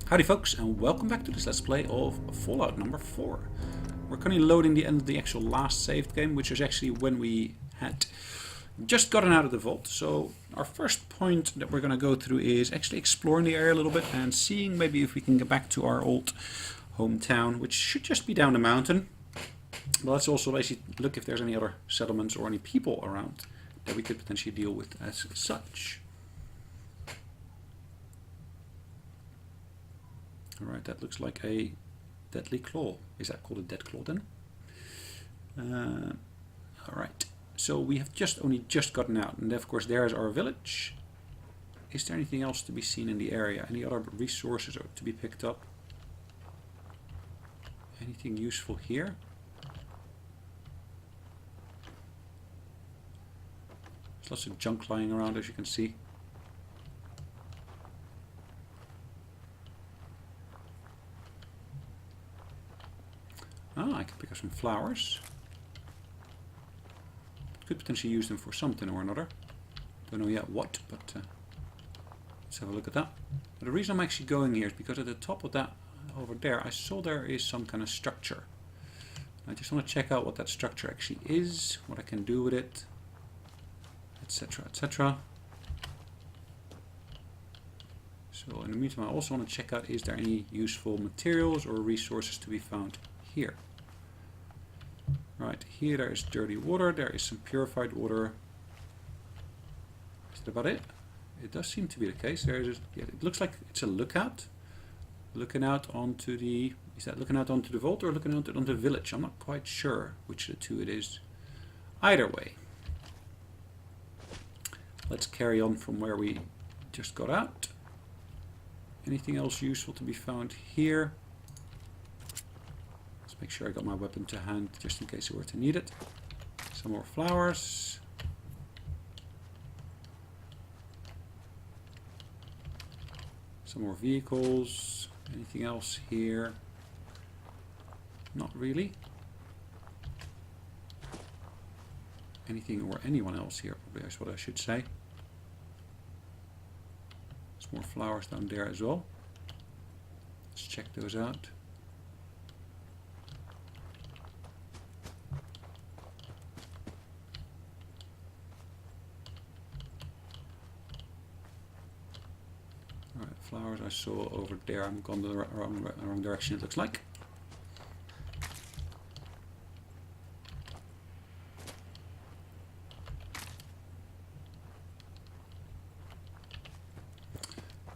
Howdy folks, and welcome back to this Let's Play of Fallout number 4. We're currently loading the end of the actual last saved game, which is actually when we had just gotten out of the vault. So our first point that we're going to go through is actually exploring the area a little bit and seeing maybe if we can get back to our old hometown, which should just be down the mountain. But let's also basically look if there's any other settlements or any people around that we could potentially deal with as such. Alright, that looks like a deadly claw. Is that called a dead claw then? Alright, so we have only just gotten out, and of course there's our village. Is there anything else to be seen in the area? Any other resources to be picked up? Anything useful here? There's lots of junk lying around, as you can see. I can pick up some flowers. Could potentially use them for something or another. Don't know yet what, but let's have a look at that. But the reason I'm actually going here is because at the top of that over there, I saw there is some kind of structure. I just want to check out what that structure actually is, what I can do with it, etc., etc. So in the meantime, I also want to check out, is there any useful materials or resources to be found here. Right, here there is dirty water, there is some purified water. Is that about it? It does seem to be the case. There is, yeah, it looks like it's a lookout. Looking out onto the, is that looking out onto the vault or looking out onto the village? I'm not quite sure which of the two it is. Either way. Let's carry on from where we just got out. Anything else useful to be found here? Make sure I got my weapon to hand just in case I were to need it. Some more flowers. Some more vehicles. Anything else here? Not really. Anything or anyone else here, probably that's what I should say. There's more flowers down there as well. Let's check those out. Flowers I saw over there. I'm gone the wrong direction, it looks like.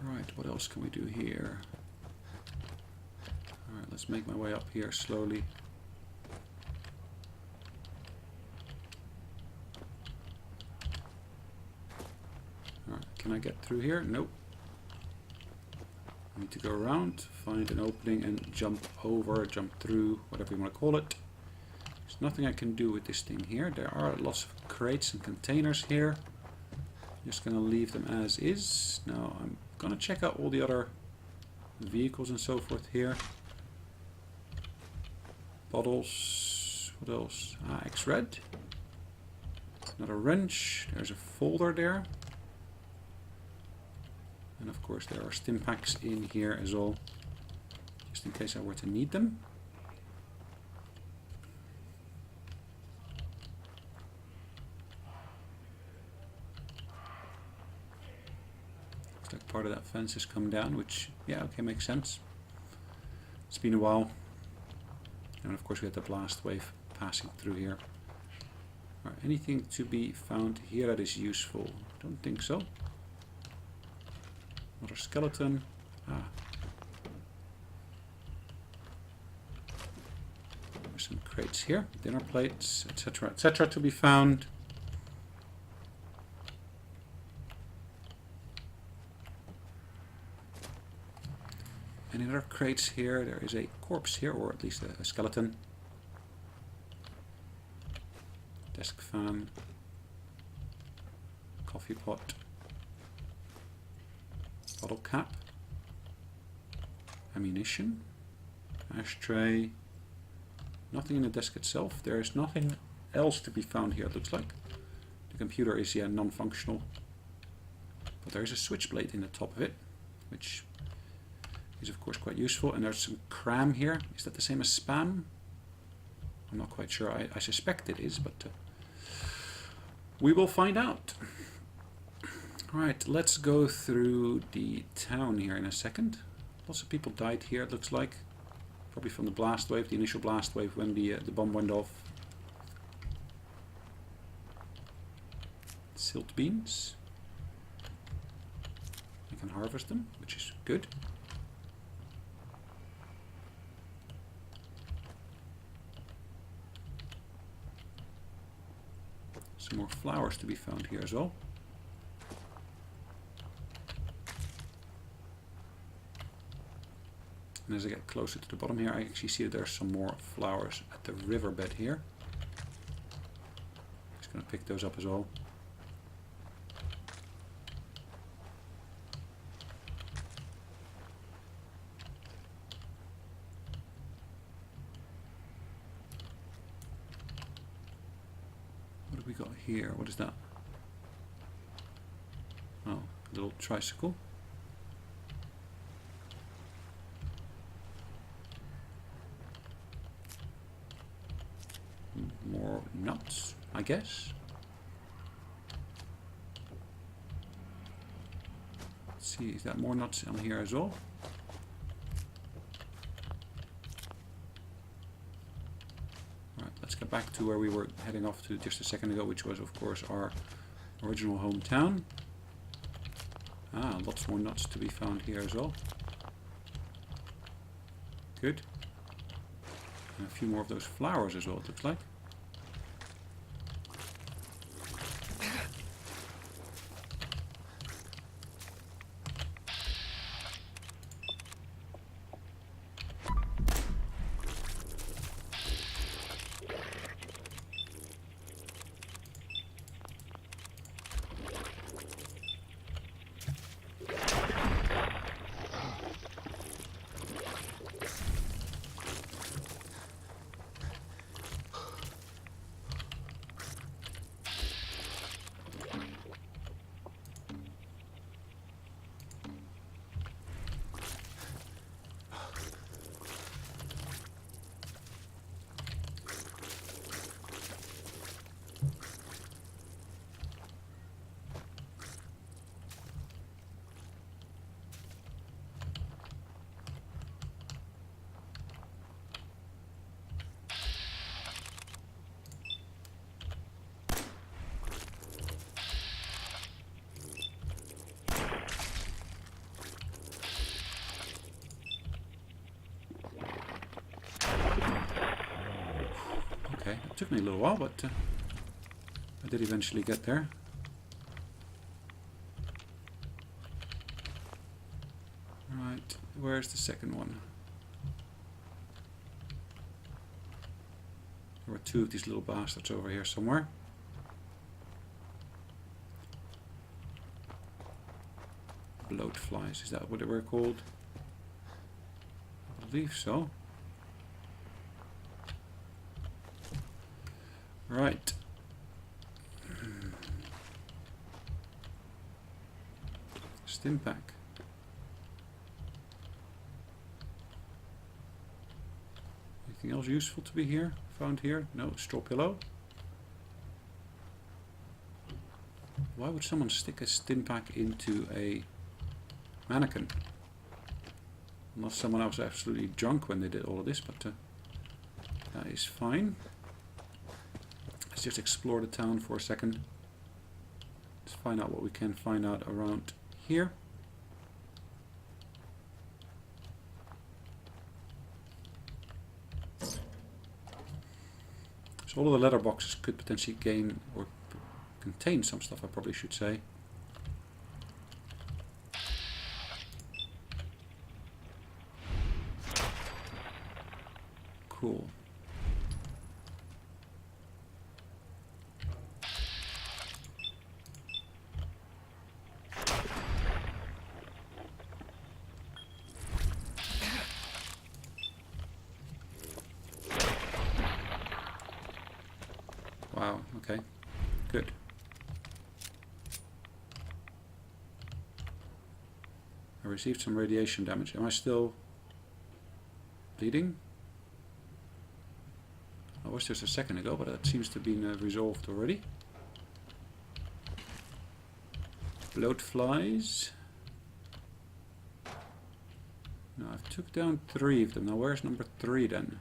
Right, what else can we do here? Alright, let's make my way up here slowly. Alright, can I get through here? Nope. I need to go around, find an opening and jump over, jump through, whatever you want to call it. There's nothing I can do with this thing here. There are lots of crates and containers here. Just going to leave them as is. Now I'm going to check out all the other vehicles and so forth here. Bottles. What else? X-Red. Another wrench. There's a folder there. And of course there are stim packs in here as well, just in case I were to need them. Looks like part of that fence has come down, which, yeah, okay, makes sense. It's been a while. And of course we had the blast wave passing through here. Alright, anything to be found here that is useful? Don't think so. Another skeleton. There's some crates here, dinner plates, etc., etc. to be found. Any other crates here? There is a corpse here, or at least a skeleton. Desk fan. Coffee pot. Bottle cap, ammunition, ashtray, nothing in the desk itself. There is nothing else to be found here, it looks like. The computer is, yeah, non-functional, but there is a switchblade in the top of it, which is of course quite useful. And there's some cram here. Is that the same as spam? I'm not quite sure. I suspect it is, but we will find out. Alright, let's go through the town here in a second. Lots of people died here, it looks like. Probably from the blast wave, the initial blast wave when the bomb went off. Silt beans. I can harvest them, which is good. Some more flowers to be found here as well. And as I get closer to the bottom here, I actually see that there's some more flowers at the riverbed here. Just going to pick those up as well. What have we got here? What is that? Oh, a little tricycle. More nuts, I guess. Let's see, is that more nuts on here as well? Alright, let's get back to where we were heading off to just a second ago, which was of course our original hometown. Ah, lots more nuts to be found here as well. Good. And a few more of those flowers as well, it looks like. Okay, it took me a little while, but I did eventually get there. Right, where's the second one? There were two of these little bastards over here somewhere. Bloat flies, is that what they were called? I believe so. Right. Stim pack. Anything else useful to be here? Found here? No, straw pillow. Why would someone stick a stim pack into a mannequin? Unless someone else was absolutely drunk when they did all of this, but that is fine. Let's just explore the town for a second. Let's find out what we can find out around here. So all of the letter boxes could potentially gain or contain some stuff, I probably should say. Cool. Wow, okay, good. There received some radiation damage. Am I still bleeding? I was just a second ago, but that seems to have been resolved already. Bloat flies. Now I've took down 3 of them. Now where's number 3 then?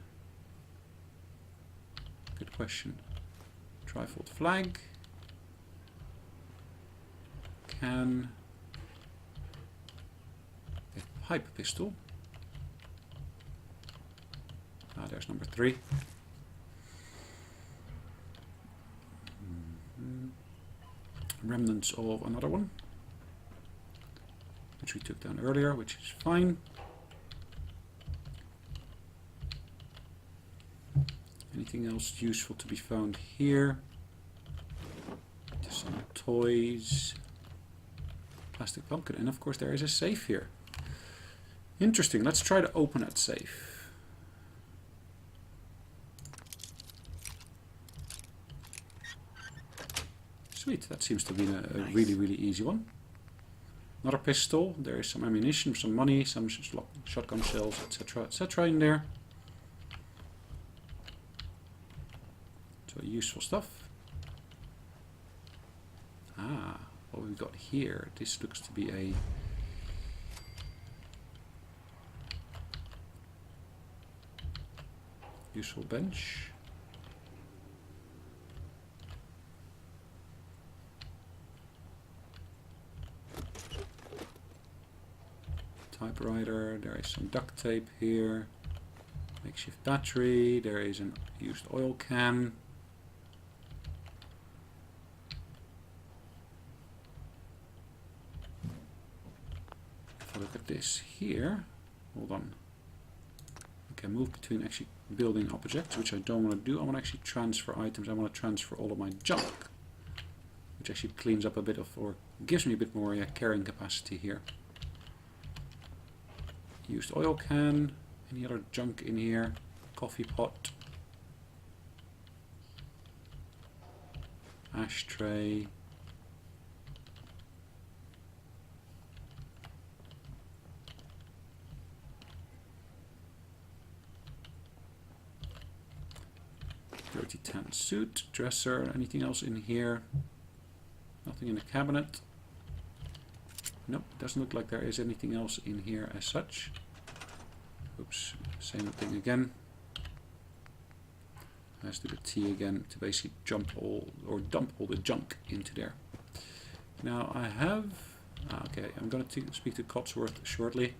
Good question. Trifold flag. Can. A pipe pistol. Ah, there's number 3. Remnants of another one, which we took down earlier, which is fine. Anything else useful to be found here? Just some toys, plastic pumpkin, and of course there is a safe here. Interesting. Let's try to open that safe. Sweet, that seems to be a really, really easy one. Another pistol, there is some ammunition, some money, some shotgun shells, etc. in there. So useful stuff. Ah, what we've got here, this looks to be a useful bench. Typewriter, there is some duct tape here, makeshift battery, there is an used oil can. If I look at this here, hold on, I can move between actually building objects, which I don't want to do. I want to actually transfer items. I want to transfer all of my junk, which actually cleans up a bit of, or gives me a bit more carrying capacity here. Used oil can, any other junk in here, coffee pot, ashtray, dirty tan suit, dresser, anything else in here? Nothing in the cabinet. Nope, doesn't look like there is anything else in here as such. Oops, same thing again. Let's do the T again to basically dump all the junk into there. Now I have, okay, I'm going to speak to Cotsworth shortly.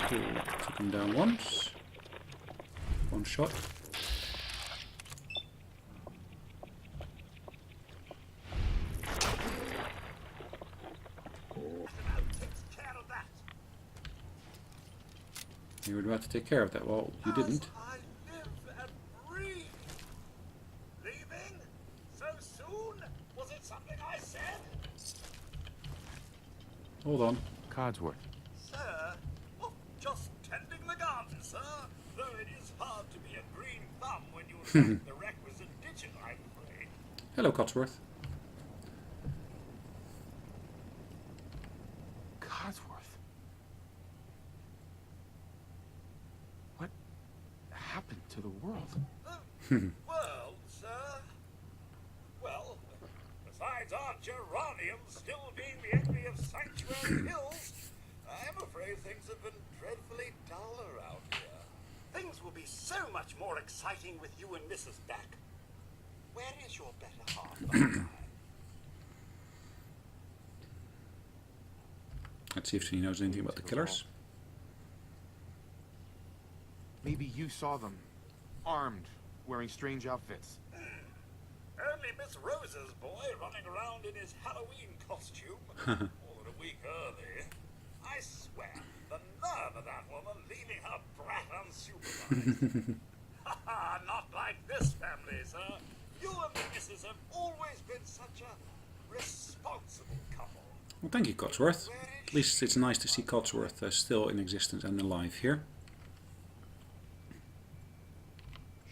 Took him down once. One shot. You were about to take care of that. Well, you didn't. I live and breathe. Leaving? So soon? Was it something I said? Hold on. Codsworth. Sir? Oh, just tending the garden, sir. Though it is hard to be a green thumb when you lack the requisite digit, I'm afraid. Hello, Cotsworth. Codsworth? What happened to the world? The world, sir? Well, besides our geranium still being the envy of Sanctuary Hills, I'm afraid things have been dreadfully dull around here. Things will be so much more exciting with you and Mrs. Back. Where is your better half? by the way? Let's see if he knows anything about the killers. Maybe you saw them, armed, wearing strange outfits. Only Miss Rose's boy running around in his Halloween costume. More than a week early. I swear, the nerve of that woman leaving her brat unsupervised. Haha, not like this family, sir. You and the missus have always been such a responsible couple. Well, thank you, Cotsworth. At least it's nice to see Cotsworth still in existence and alive here.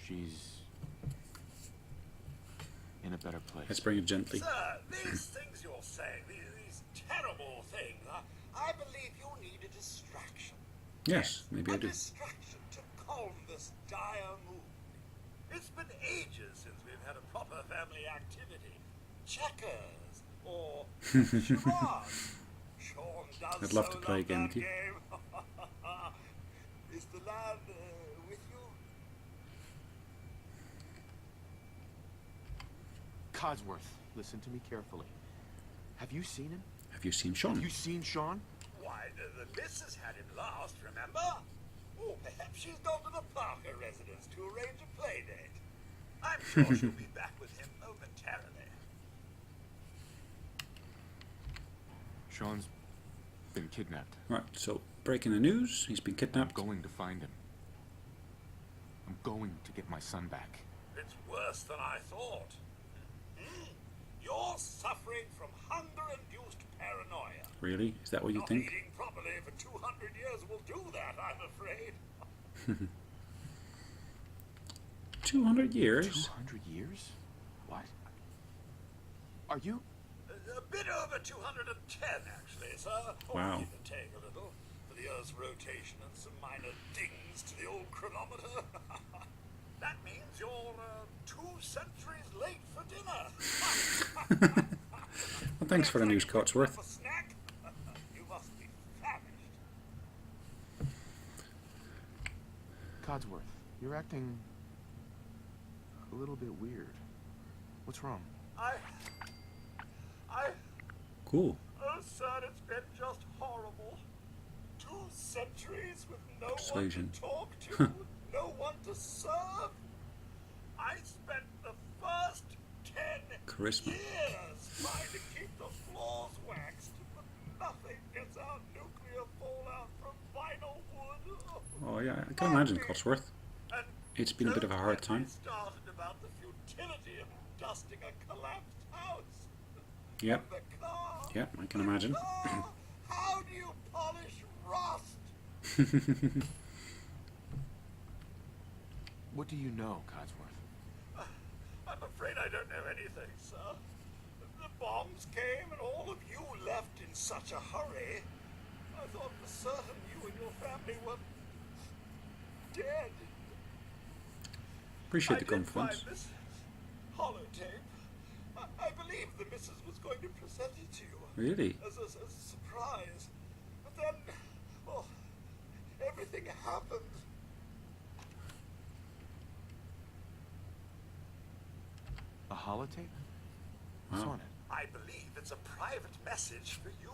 She's in a better place. Let's bring it gently. Sir, these things you're saying, these terrible things, I believe you need a distraction. Yes, maybe I A do. distraction to calm this dire mood. It's been ages since we've had a proper family activity. Checkers or charades. Sean does I'd love to so play a game that with you. game. Is the lad with you? Codsworth, listen to me carefully. Have you seen him? Have you seen Have Sean? you seen Sean? Why, the missus had him last, remember? Oh, perhaps she's gone to the Parker residence to arrange a play date. I'm sure she'll be back with him momentarily. Sean's been kidnapped. Right, so breaking the news, he's been I'm kidnapped. going to find him. I'm going to get my son back. It's worse than I thought. You're suffering from hunger-induced paranoia. Really? Is that what you Not think? eating properly for 200 years will do that, I'm afraid. 200 years? 200 years? What? Are you? A bit over 210, actually, sir. Or Wow. give or take a little, for the Earth's rotation and some minor dings to the old chronometer. That means you're 2 centuries late for dinner. Well, thanks for the news, Cotsworth. Have a snack? You must be famished. Codsworth, you're acting a little bit weird. What's wrong? I... Cool. Oh, son, it's been just horrible. 2 centuries with no Persuasion. one to talk to, no one to serve. I spent the first 10 Charisma. years trying to keep the floors waxed, but nothing gets out nuclear fallout from vinyl wood. Oh yeah, I can imagine, Cotsworth. And It's been a bit of a hard don't get me time. started about the futility of dusting a collapsed house. Yep. The car. Yeah, I can imagine. Oh, how do you polish rust? What do you know, Codsworth? I'm afraid I don't know anything, sir. The bombs came and all of you left in such a hurry. I thought for certain you and your family were dead. Appreciate the I did confidence. find this holotape. I believe the missus was going to present it to you. Really? As a surprise. But then, well, everything happened. A holotape? Wow. What's on it? I believe it's a private message for you.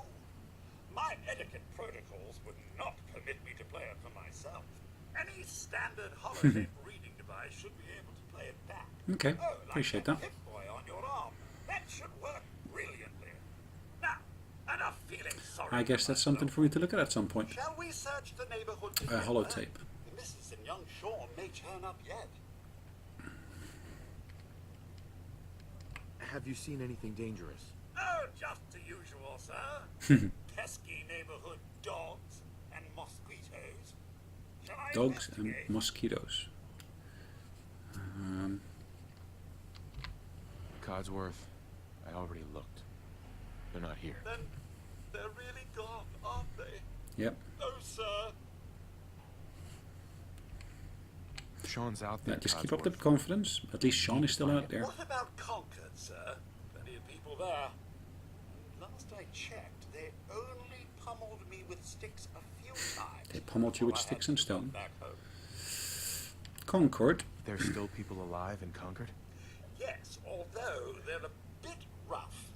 My etiquette protocols would not permit me to play it for myself. Any standard holotape reading device should be able to play it back. Okay, Oh, like appreciate that that. Pip-Boy on your arm. That should work brilliantly. Now, enough feeling sorry. I guess for that's something myself. for me to look at some point. Shall we search the neighborhood A together? holotape. The missus and young Sean may turn up yet. Have you seen anything dangerous? Oh, just the usual, sir. Pesky neighborhood dogs and mosquitoes. Shall I Dogs and investigate? mosquitoes. Codsworth, I already looked. They're not here. Then they're really gone, aren't they? Yep. Oh, sir. Sean's out there, Just keep up the Codsworth. confidence. At least Sean is still out there. What about Concord, sir? Plenty of people there. Last I checked, they only pummeled me with sticks a few times. They pummeled you with before I sticks had and to run stone. back home. Concord. There's still people alive in Concord? Yes, although they're a bit rough.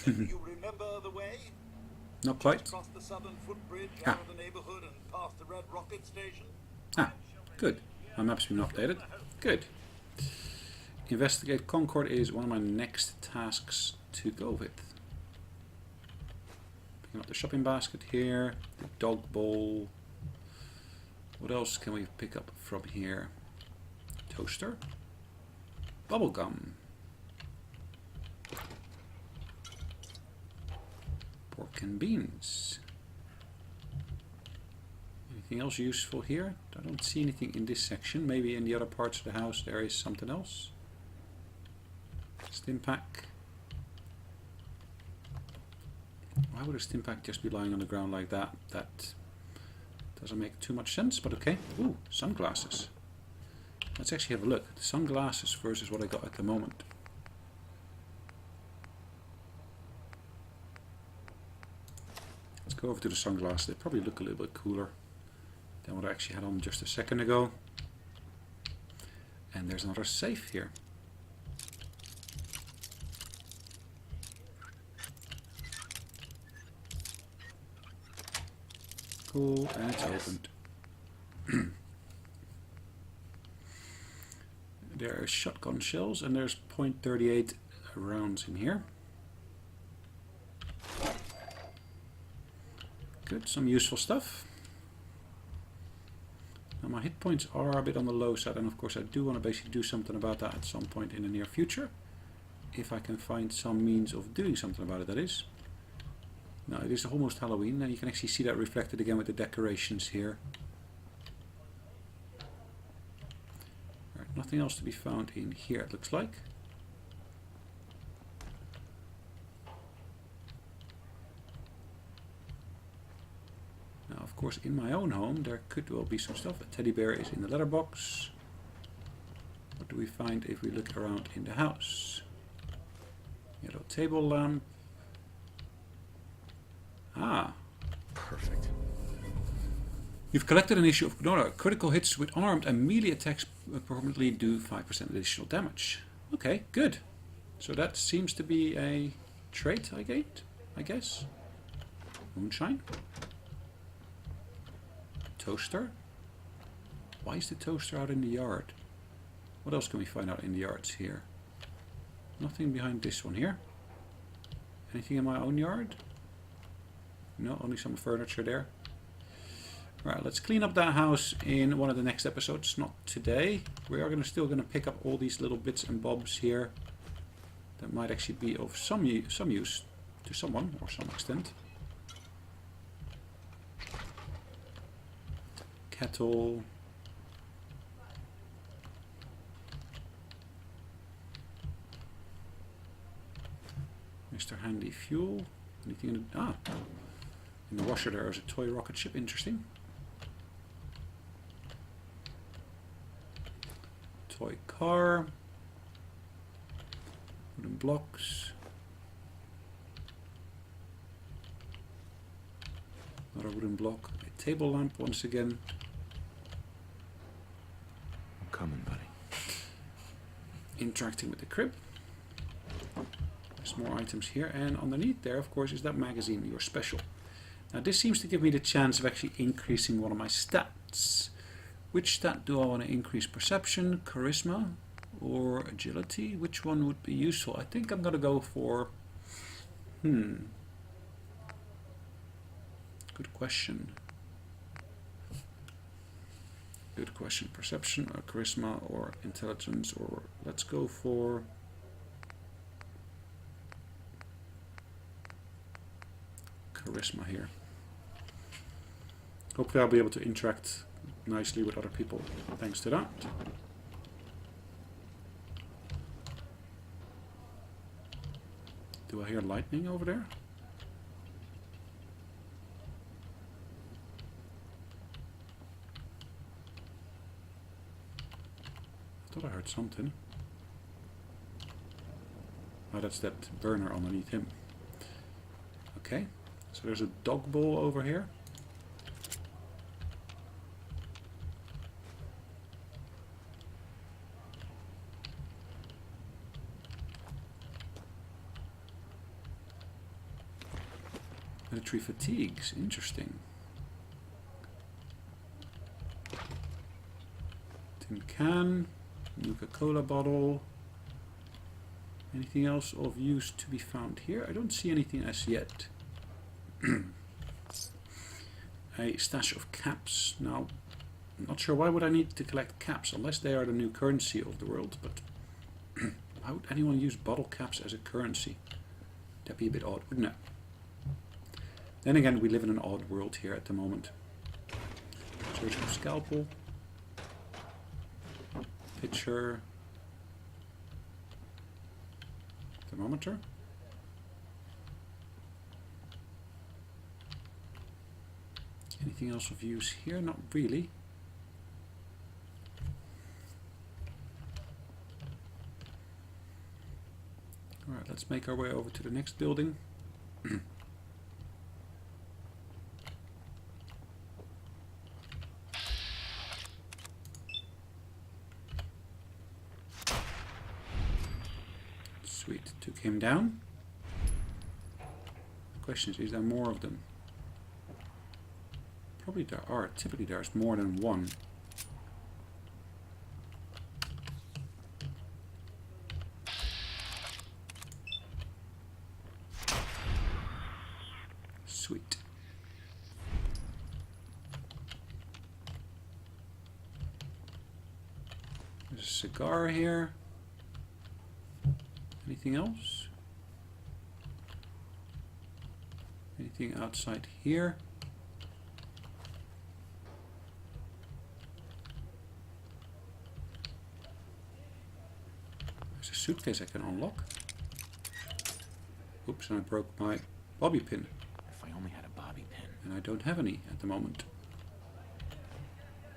Do you remember the way? Not quite. Across the southern footbridge, Ah. out of the neighborhood and past the Red Rocket Station? Ah, good. My map's been updated. Good. Investigate Concord is one of my next tasks to go with. Picking up the shopping basket here, the dog bowl. What else can we pick up from here? Toaster. Bubblegum. Pork and beans. Anything else useful here? I don't see anything in this section. Maybe in the other parts of the house there is something else. Stim pack. Why would a stim pack just be lying on the ground like that? That doesn't make too much sense, but okay. Ooh, sunglasses. Let's actually have a look. The sunglasses versus what I got at the moment. Let's go over to the sunglasses. They probably look a little bit cooler than what I actually had on just a second ago. And there's another safe here. Cool, and it's opened. There are shotgun shells and there's .38 rounds in here. Good, some useful stuff. Now my hit points are a bit on the low side, and of course I do want to basically do something about that at some point in the near future. If I can find some means of doing something about it, that is. Now it is almost Halloween, and you can actually see that reflected again with the decorations here. Right, nothing else to be found in here, it looks like. Now of course in my own home there could well be some stuff. A teddy bear is in the letterbox. What do we find if we look around in the house? Yellow table lamp. Ah. Perfect. You've collected an issue of Gnora. Critical hits with armed and melee attacks permanently do 5% additional damage. Okay, good. So that seems to be a trait I gained, I guess. Moonshine. Toaster. Why is the toaster out in the yard? What else can we find out in the yards here? Nothing behind this one here. Anything in my own yard? No, only some furniture there. Right, let's clean up that house in one of the next episodes. Not today. We are still going to pick up all these little bits and bobs here that might actually be of some use to someone or some extent. Kettle. Mr. Handy Fuel. Anything in the... in the washer there is a toy rocket ship. Interesting. Toy car. Wooden blocks. Another wooden block. A table lamp once again. I'm coming, buddy. Interacting with the crib. There's more items here, and underneath there of course is that magazine, Your Special. Now this seems to give me the chance of actually increasing one of my stats. Which stat do I want to increase? Perception, Charisma, or Agility? Which one would be useful? I think I'm going to go for... Good question. Good question. Perception, or Charisma, or Intelligence, or let's go for... Charisma here. Hopefully I'll be able to interact nicely with other people thanks to that. Do I hear lightning over there? I thought I heard something. Oh, that's that burner underneath him. Okay. So there's a dog bowl over here. Military fatigues, interesting. Tin can, Nuka-Cola bottle. Anything else of use to be found here? I don't see anything as yet. A stash of caps. Now, I'm not sure why would I need to collect caps unless they are the new currency of the world, but why would anyone use bottle caps as a currency? That'd be a bit odd, wouldn't it? Then again, we live in an odd world here at the moment. Search for scalpel. Pitcher. Thermometer. Anything else of use here? Not really. Alright, let's make our way over to the next building. Sweet, took him down. The question is there more of them? Probably there are. Typically there's more than one. Sweet. There's a cigar here. Anything else? Anything outside here? There's a suitcase I can unlock. Oops, and I broke my bobby pin. If I only had a bobby pin. And I don't have any at the moment.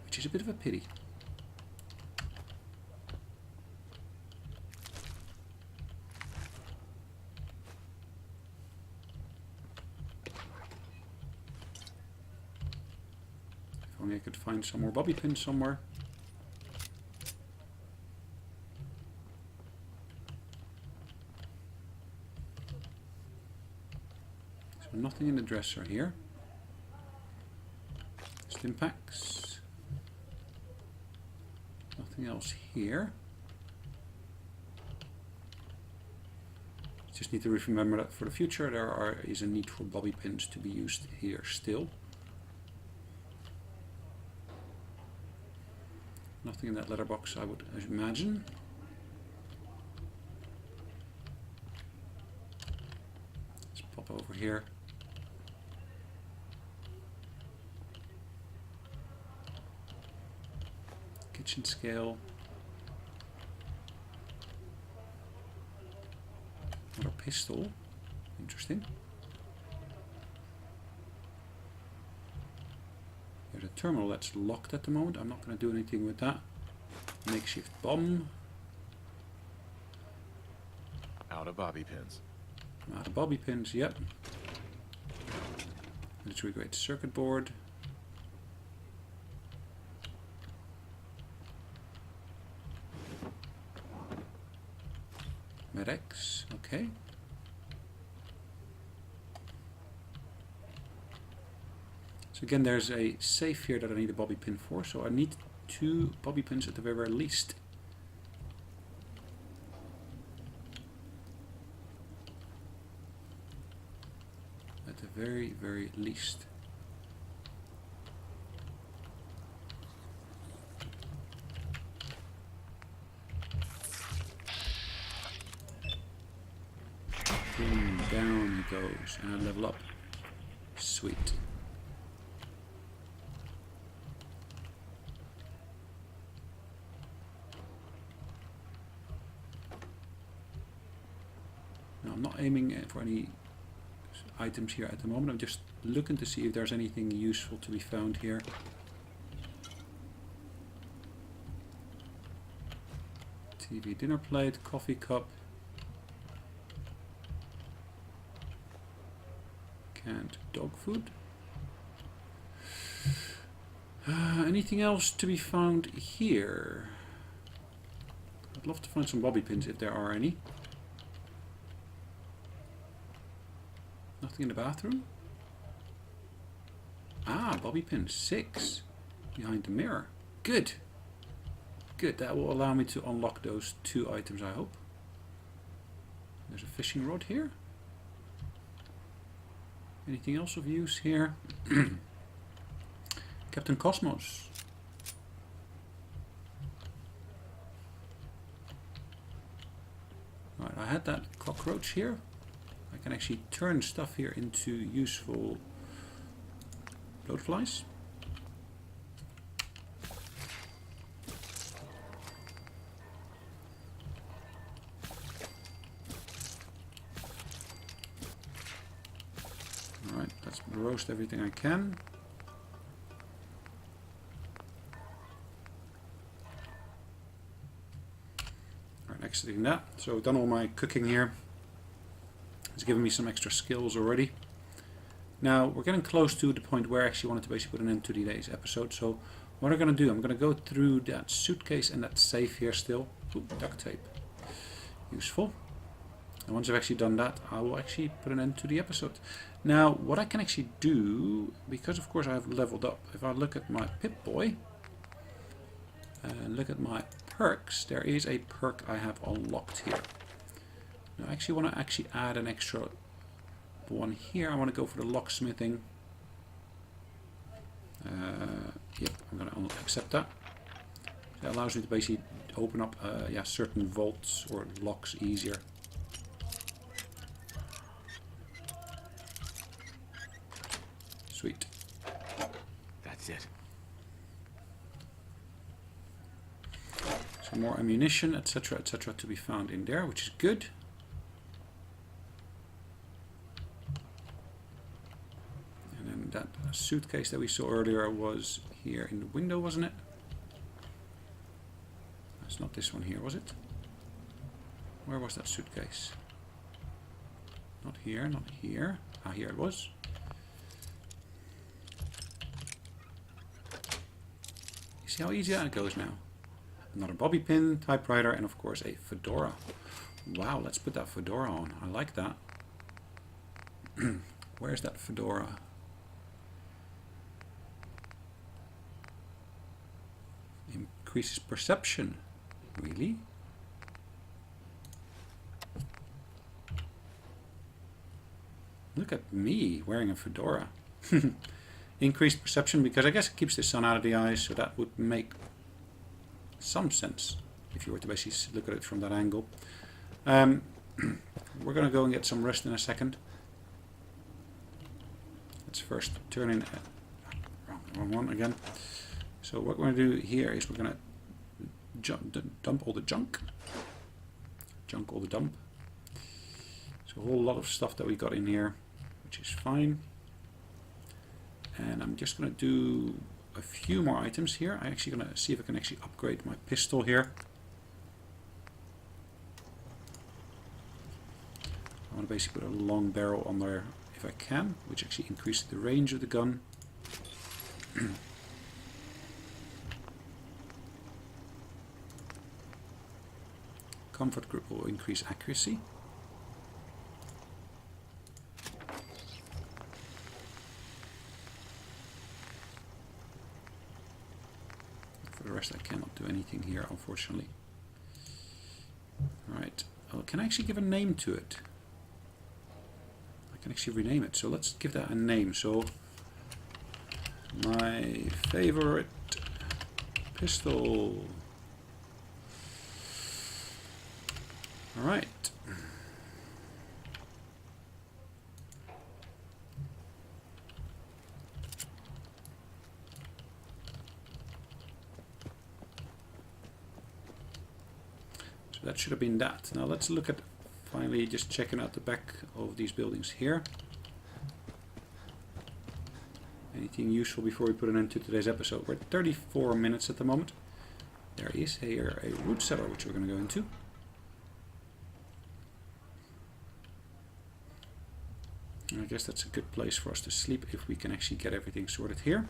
Which is a bit of a pity. If only I could find some more bobby pins somewhere. So nothing in the dresser here. Stim packs. Nothing else here. Just need to remember that for the future there is a need for bobby pins to be used here still. Nothing in that letterbox, I would imagine. Let's pop over here. Kitchen scale. Another pistol. Interesting. There's a terminal that's locked at the moment. I'm not going to do anything with that. Makeshift bomb. Out of bobby pins. Out of bobby pins, yep. Military grade circuit board. Med-X, okay. So again, there's a safe here that I need a bobby pin for, so I need 2 bobby pins at the very least. At the very least. Boom, down he goes, and I level up. Sweet. Now I'm not aiming for any items here at the moment. I'm just looking to see if there's anything useful to be found here. TV dinner plate, coffee cup. Canned dog food. Anything else to be found here? I'd love to find some bobby pins if there are any. Nothing in the bathroom? Ah, bobby pin 6 behind the mirror. Good. Good, that will allow me to unlock those 2 items, I hope. There's a fishing rod here. Anything else of use here? Captain Cosmos. Right, I had that cockroach here. I can actually turn stuff here into useful bloatflies. Alright, let's roast everything I can. Alright, exiting that. So I've done all my cooking here. It's given me some extra skills already. Now we're getting close to the point where I actually wanted to basically put an end to today's episode. So what I'm going to do, I'm going to go through that suitcase and that safe here still. Ooh, duct tape. Useful. And once I've actually done that, I will actually put an end to the episode. Now, what I can actually do, because of course I've leveled up, if I look at my Pip-Boy, and look at my perks, there is a perk I have unlocked here. Now I actually want to add an extra one here. I want to go for the locksmithing. Yep, I'm going to accept that. That allows me to basically open up certain vaults or locks easier. Sweet. That's it. Some more ammunition, etc., etc., to be found in there, which is good. And then that suitcase that we saw earlier was here in the window, wasn't it? That's not this one here, was it? Where was that suitcase? Not here, not here. Ah, here it was. You see how easy that goes now? Another bobby pin, typewriter, and of course a fedora. Wow, let's put that fedora on. I like that. Where's that fedora? Increases perception. Really? Look at me wearing a fedora. Increased perception because I guess it keeps the sun out of the eyes, so that would make some sense if you were to basically look at it from that angle. We're going to go and get some rest in a second. Let's first turn in wrong one again. So what we're going to do here is we're going to dump all the junk. Junk all the dump. So a whole lot of stuff that we got in here, which is fine. And I'm just going to do a few more items here. I'm actually going to see if I can actually upgrade my pistol here. I want to basically put a long barrel on there if I can, which actually increases the range of the gun. Comfort grip will increase accuracy. For the rest I cannot do anything here, unfortunately. Alright, oh, can I actually give a name to it? I can actually rename it, so let's give that a name. So, my favorite pistol. Alright. So that should have been that. Now let's look at finally just checking out the back of these buildings here. Anything useful before we put an end to today's episode? We're at 34 minutes at the moment. There is here a root cellar which we're going to go into. I guess that's a good place for us to sleep if we can actually get everything sorted here.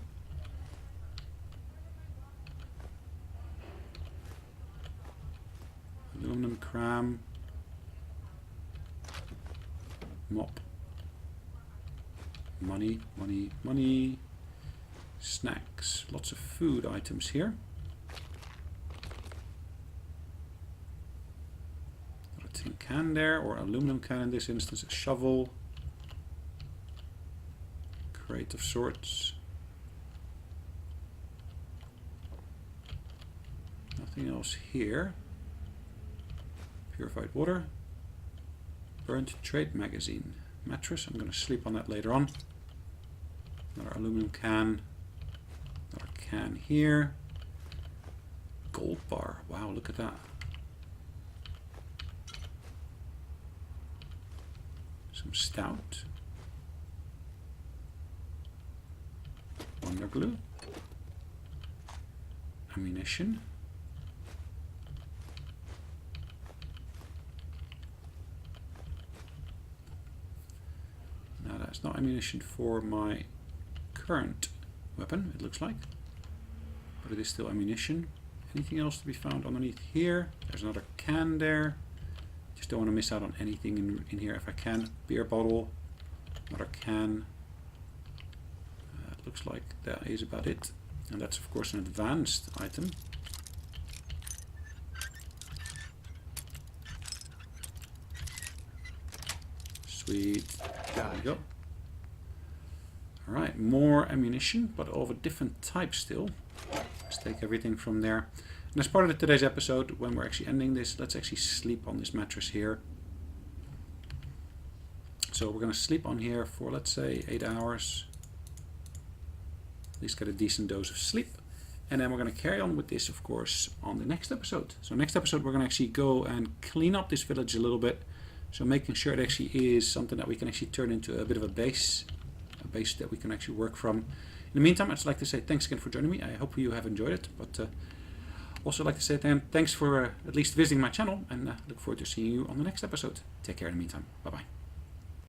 Aluminum cram. Mop. Money, money, money. Snacks. Lots of food items here. Got a tin can there, or aluminum can in this instance. A shovel. Crate of sorts. Nothing else here. Purified water. Burnt trade magazine. Mattress. I'm going to sleep on that later on. Another aluminum can. Another can here. Gold bar. Wow, look at that. Some stout. Wonder glue. Ammunition. Now that's not ammunition for my current weapon, it looks like. But it is still ammunition. Anything else to be found underneath here? There's another can there. Just don't want to miss out on anything in here if I can. Beer bottle. Another can. It looks like that is about it. And that's of course an advanced item. Sweet. There we go. Alright, more ammunition, but of a different type still. Let's take everything from there. And as part of today's episode, when we're actually ending this, let's actually sleep on this mattress here. So we're going to sleep on here for, let's say, 8 hours. At least get a decent dose of sleep. And then we're going to carry on with this, of course, on the next episode. So next episode, we're going to actually go and clean up this village a little bit. So making sure it actually is something that we can actually turn into a bit of a base that we can actually work from. In the meantime, I'd just like to say thanks again for joining me. I hope you have enjoyed it. But also like to say thanks for at least visiting my channel. And look forward to seeing you on the next episode. Take care in the meantime. Bye-bye.